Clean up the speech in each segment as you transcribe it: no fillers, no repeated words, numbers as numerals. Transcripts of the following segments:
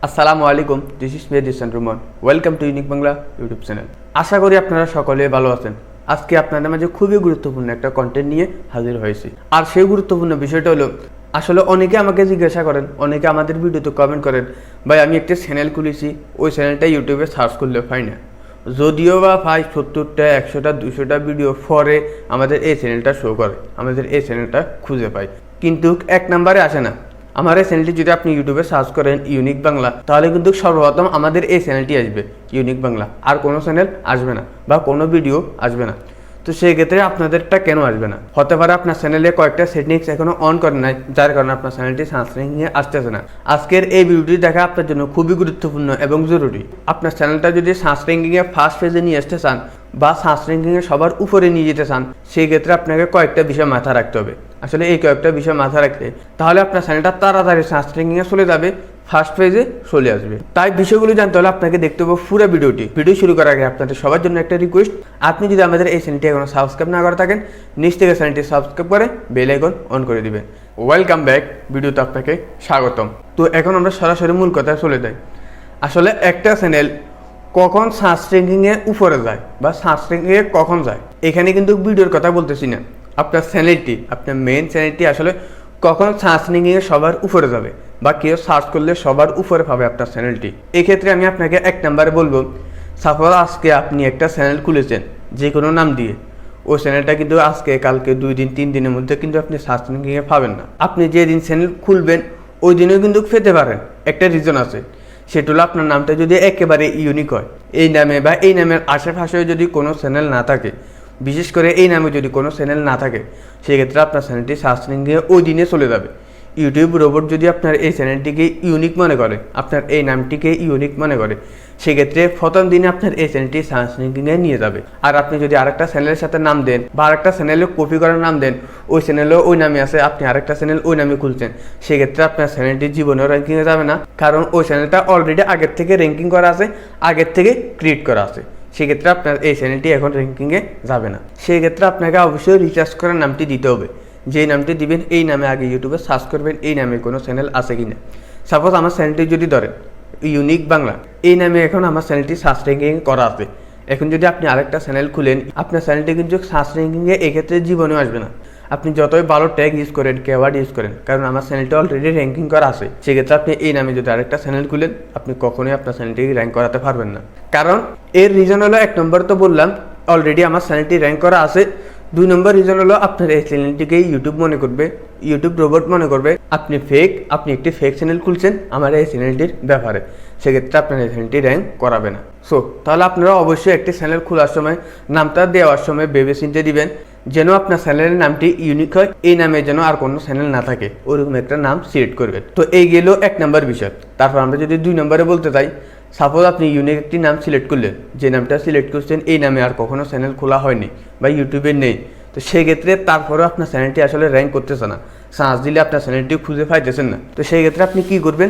আসসালামু আলাইকুম, this is Mehedi Rahman. Welcome to unique Bangla YouTube channel. আশা করি আপনারা সকলে ভালো আছেন। আজকে আপনাদের মাঝে খুবই গুরুত্বপূর্ণ একটা কন্টেন্ট নিয়ে হাজির হয়েছি। আর সেই গুরুত্বপূর্ণ বিষয়টা হলো, আসলে অনেকে আমাকে জিজ্ঞাসা করেন, অনেকে আমাদের ভিডিওতে কমেন্ট করেন, ভাই আমি একটা চ্যানেল খুলেছি, ওই চ্যানেলটা ইউটিউবে সার্চ করলে পাই না। যদিও বা ভাই 70টা 100টা 200টা ভিডিও পরে আমাদের এই চ্যানেলটা শো করে, আমাদের এই চ্যানেলটা খুঁজে পাই, কিন্তু এক নম্বরে আসে না। আমার এই চ্যানেলটি যদি আপনি ইউটিউবে সার্চ করেন ইউনিক বাংলা, তাহলে কিন্তু সর্বপ্রথম আমাদের এই চ্যানেলটি আসবে, ইউনিক বাংলা। আর কোনো চ্যানেল আসবে না বা কোনো ভিডিও আসবে না। তো সেই ক্ষেত্রে আপনাদেরটা কেন আসবে না? হতে পারে আপনার চ্যানেলে কয়েকটা সেটিংস এখনো অন করেন নাই, যার কারণে আপনার চ্যানেলটি সার্চ র্যাঙ্কিংয়ে আসতেছে না। আজকের এই ভিডিওটি দেখা আপনার জন্য খুবই গুরুত্বপূর্ণ এবং জরুরি। আপনার চ্যানেলটা যদি সার্চ র্যাঙ্কিংয়ে ফার্স্ট পেজে নিয়ে আসতে চান বা সার্চ র্যাঙ্কিংয়ে সবার উপরে নিয়ে যেতে চান, সেই ক্ষেত্রে আপনাকে কয়েকটা বিষয় মাথায় রাখতে হবে। আসলে এই কয়েকটা বিষয় মাথায় রাখলে তাহলে আপনার চ্যানেলটা তাড়াতাড়ি সার্চ র্যাঙ্কিংয়ে চলে যাবে, ফার্স্ট পেজে চলে আসবে। তাই বিষয়গুলো জানতে হলে আপনাকে দেখতে হবে পুরো ভিডিওটি। ভিডিও শুরু করার আগে আপনাদের সবার জন্য একটা রিকোয়েস্ট, আপনি যদি আমাদের এই চ্যানেলটি এখনো সাবস্ক্রাইব না করে থাকেন, নিচ থেকে চ্যানেলটি সাবস্ক্রাইব করে বেল আইকন অন করে দিবেন। ওয়েলকাম ব্যাক, ভিডিওতে আপনাকে স্বাগতম। তো এখন আমরা সরাসরি মূল কথায় চলে যাই। আসলে একটা চ্যানেল কখন সার্চ র্যাঙ্কিংয়ে উপরে যায় বা সার্চ র্যাঙ্কিংয়ে কখন যায়, এখানে কিন্তু ভিডিওর কথা বলতেছি না। আপনার চ্যানেলটি, আপনার মেন চ্যানেলটি আসলে কখন সার্চ র্যাঙ্কিংয়ে সবার উপরে যাবে বা কেউ সার্চ করলে সবার উপরে পাবে আপনার চ্যানেলটি। এক্ষেত্রে আমি আপনাকে এক নম্বরে বলবো, সাপোজ আজকে আপনি একটা চ্যানেল খুলেছেন যে কোনো নাম দিয়ে, ওই চ্যানেলটা কিন্তু আজকে কালকে 2 দিন 3 দিনের মধ্যে কিন্তু আপনি সার্চ র্যাঙ্কিংয়ে পাবেন না। আপনি যেদিন চ্যানেল খুলবেন ওই দিনেও কিন্তু পেতে পারেন। একটা রিজন আছে, সেটা হলো আপনার নামটা যদি একেবারে ইউনিক হয়, এই নামে বা এই নামের আশেপাশেও যদি কোনো চ্যানেল না থাকে, বিশেষ করে এই নামে যদি কোনো চ্যানেল না থাকে, সেক্ষেত্রে আপনার চ্যানেলটি সার্চ র্যাঙ্কিংয়ে ওই দিনে চলে যাবে। ইউটিউব রোবট যদি আপনার এই চ্যানেলটিকে ইউনিক মনে করে, আপনার এই নামটিকে ইউনিক মনে করে, সেক্ষেত্রে প্রথম দিনে আপনার এই চ্যানেলটি সার্চ র্যাঙ্কিংয়ে নিয়ে যাবে। আর আপনি যদি আরেকটা চ্যানেলের সাথে নাম দেন বা আরেকটা চ্যানেলে কপি করার নাম দেন, ওই চ্যানেলেও ওই নামে আছে, আপনি আরেকটা চ্যানেল ওই নামে খুলছেন, সেক্ষেত্রে আপনার চ্যানেলটি জীবনেও র্যাঙ্কিংয়ে যাবে না, কারণ ওই চ্যানেলটা অলরেডি আগের থেকে র্যাঙ্কিং করা আছে, আগের থেকে ক্রিয়েট করা আছে। সেক্ষেত্রে আপনার এই চ্যানেলটি এখন র্যাঙ্কিংয়ে যাবে না। সেই ক্ষেত্রে আপনাকে অবশ্যই রিচার্জ করার নামটি দিতে হবে। যেই নামটি দিবেন এই নামে আগে ইউটিউবে সার্চ করবেন এই নামে কোনো চ্যানেল আছে কি না। সাপোজ আমার চ্যানেলটি যদি ধরেন ইউনিক বাংলা, এই নামে এখন আমার চ্যানেলটি সার্চ র্যাঙ্কিং করা আছে। এখন যদি আপনি আরেকটা চ্যানেল খুলেন, আপনার চ্যানেলটি কিন্তু সার্চ র্যাঙ্কিংয়ে এক্ষেত্রে জীবনেও আসবে না। আপনি যতই ভালো ট্যাগ ইউজ করেন, কিওয়ার্ড ইউজ করেন, কারণ আমার চ্যানেলটা অলরেডি র্যাঙ্কিং করা আছে, সেক্ষেত্রে আপনি এই নামে যদি আরেকটা চ্যানেল খুলেন, আপনি কখনোই আপনার চ্যানেলটি র্যাঙ্ক করাতে পারবেন না। কারণ এর রিজন হলো, এক নম্বর তো বললাম অলরেডি আমার চ্যানেলটি র্যাঙ্ক করা আছে। 2 নম্বর রিজন হলো আপনার এই চ্যানেলটিকে ইউটিউব মনে করবে, ইউটিউব রোবট মনে করবে আপনি একটি ফেক চ্যানেল খুলছেন আমার এই চ্যানেলটির ব্যাপারে, সেক্ষেত্রে আপনার এই চ্যানেলটি র্যাঙ্ক করাবে না। তাহলে আপনারা অবশ্যই একটি চ্যানেল খোলার সময় নামটা দেওয়ার সময় ভেবে চিন্তে দিবেন, যেন আপনার চ্যানেলের নামটি ইউনিক হয়, এই নামে যেন আর কোনো চ্যানেল না থাকে, ওরকম একটা নাম সিলেক্ট করবেন। তো এই গেল 1 নম্বর বিষয়। তারপর আমরা যদি 2 নম্বরে বলতে চাই, সাপোজ আপনি ইউনিক একটি নাম সিলেক্ট করলেন, যে নামটা সিলেক্ট করছেন এই নামে আর কখনো চ্যানেল খোলা হয়নি বা ইউটিউবে নেই, তো সেক্ষেত্রে তারপরেও আপনার চ্যানেলটি আসলে র্যাঙ্ক করতেছে না, সার্চ দিলে আপনার চ্যানেলটি খুঁজে পাইতেছেন না। তো সেই ক্ষেত্রে আপনি কী করবেন,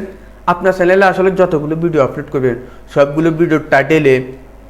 আপনার চ্যানেলে আসলে যতগুলো ভিডিও আপলোড করবেন সবগুলো ভিডিওর টাইটেলে,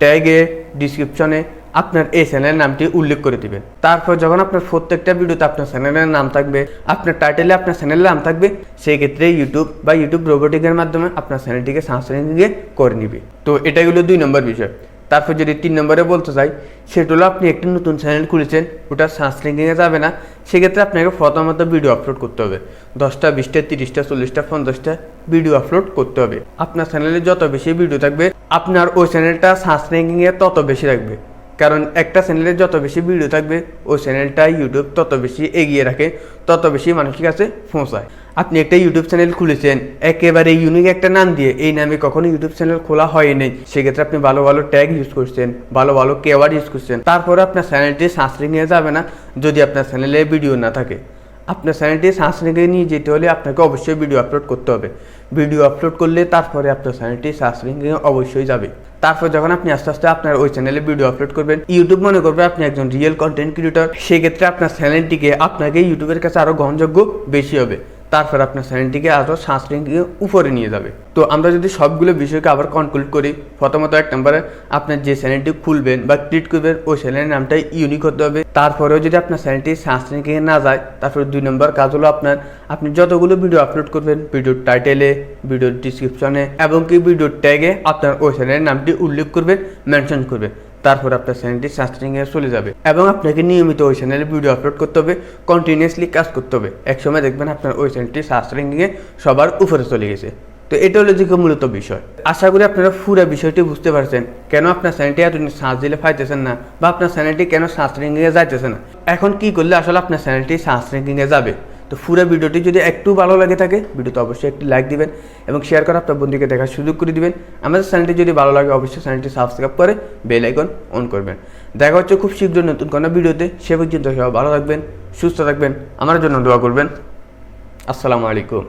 ট্যাগে, ডিসক্রিপশনে আপনার এই চ্যানেলের নামটি উল্লেখ করে দিবেন। তারপর যখন আপনার প্রত্যেকটা ভিডিওতে আপনার চ্যানেলের নাম থাকবে, আপনার টাইটেলে আপনার চ্যানেলের নাম থাকবে, সেই ক্ষেত্রে ইউটিউব বা ইউটিউব রোবোটিকের মাধ্যমে আপনার চ্যানেলটিকে সার্চ র্যাঙ্কিংয়ে করে নিবে। তো এটাই হলো 2 নম্বর বিষয়। তারপর যদি 3 নম্বরে বলতে চাই, সেটা হলো আপনি একটি নতুন চ্যানেল খুলেছেন, ওটা সার্চ র্যাঙ্কিংয়ে যাবে না, সেক্ষেত্রে আপনাকে প্রথমত ভিডিও আপলোড করতে হবে। 10টা 20টা 30টা 40টা 50টা ভিডিও আপলোড করতে হবে। আপনার চ্যানেলে যত বেশি ভিডিও থাকবে, আপনার ওই চ্যানেলটা সার্চ র্যাঙ্কিংয়ে তত বেশি রাখবে। কারণ একটা চ্যানেলে যত বেশি ভিডিও থাকবে, ওই চ্যানেলটা ইউটিউব তত বেশি এগিয়ে রাখে, তত বেশি মানুষের কাছে পৌঁছায়। আপনি একটা ইউটিউব চ্যানেল খুলেছেন একেবারে ইউনিক একটা নাম দিয়ে, এই নামে কখনো ইউটিউব চ্যানেল খোলা হয়নি, সেক্ষেত্রে আপনি ভালো ভালো ট্যাগ ইউজ করছেন, ভালো ভালো কিওয়ার্ড ইউজ করছেন, তারপরে আপনার চ্যানেলটি সার্চ র্যাঙ্কিংয়ে যাবে না যদি আপনার চ্যানেলে ভিডিও না থাকে। আপনার চ্যানেলটি সার্চ র্যাঙ্কিংয়ে নিয়ে যেতে হলে আপনাকে অবশ্যই ভিডিও আপলোড করতে হবে। ভিডিও আপলোড করলে তারপরে আপনার চ্যানেলটি সার্চ র্যাঙ্কিংয়ে অবশ্যই যাবে। তারপর যখন আপনি আস্তে আস্তে আপনার ওই চ্যানেলে ভিডিও আপলোড করবেন, ইউটিউব মনে করবে আপনি একজন রিয়েল কন্টেন্ট ক্রিয়েটর, সেক্ষেত্রে আপনার চ্যানেলটিকে আপনাকে ইউটিউবের কাছে আরও গ্রহণযোগ্য বেশি হবে। তারপর আপনার চ্যানেলটিকে আরও সার্চ র্যাঙ্কিংয়ে উপরে নিয়ে যাবে। তো আমরা যদি সবগুলো বিষয়কে আবার কনক্লুড করি, প্রথমত 1 নম্বরে আপনার যে চ্যানেলটি খুলবেন বা ক্রিয়েট করবেন ওই চ্যানেলের নামটাই ইউনিক হতে হবে। তারপরেও যদি আপনার চ্যানেলটি সার্চ র্যাঙ্কিংয়ে না যায়, তারপরে 2 নম্বর কাজ হলো আপনি যতগুলো ভিডিও আপলোড করবেন ভিডিওর টাইটেলে, ভিডিওর ডিসক্রিপশনে এবং কি ভিডিওর ট্যাগে আপনার ওই চ্যানেলের নামটি উল্লেখ করবেন, মেনশন করবেন। তারপর আপনার চ্যানেলটি সার্চ র্যাঙ্কিংয়ে চলে যাবে এবং আপনাকে নিয়মিত ওই চ্যানেলে ভিডিও আপলোড করতে হবে, কন্টিনিউয়াসলি কাজ করতে হবে। একসময় দেখবেন আপনার ওই চ্যানেলটি সার্চ র্যাঙ্কিংয়ে সবার উপরে চলে গেছে। তো এটা হলো যে মূলত বিষয়। আশা করি আপনারা পুরো বিষয়টি বুঝতে পারছেন, কেন আপনার চ্যানেলটি এতদিন সার্চ দিলে পাইতেছেন না বা আপনার চ্যানেলটি কেন সার্চ র্যাঙ্কিংয়ে যাইতেছে না, এখন কি করলে আসলে আপনার চ্যানেলটি সার্চ র্যাঙ্কিংয়ে যাবে। তো পুরো ভিডিওটি যদি একটু ভালো লাগে থাকে ভিডিওতে অবশ্যই একটি লাইক দিবেন এবং শেয়ার করে আপনার বন্ধুকে দেখার সুযোগ করে দিবেন। আমাদের চ্যানেলটি যদি ভালো লাগে অবশ্যই চ্যানেলটি সাবস্ক্রাইব করে বেল আইকন অন করবেন। দেখা হচ্ছে খুব শীঘ্রই নতুন কোনো ভিডিওতে। সে পর্যন্ত সবাই ভালো থাকবেন, সুস্থ থাকবেন, আমার জন্য দোয়া করবেন। আসসালামু আলাইকুম।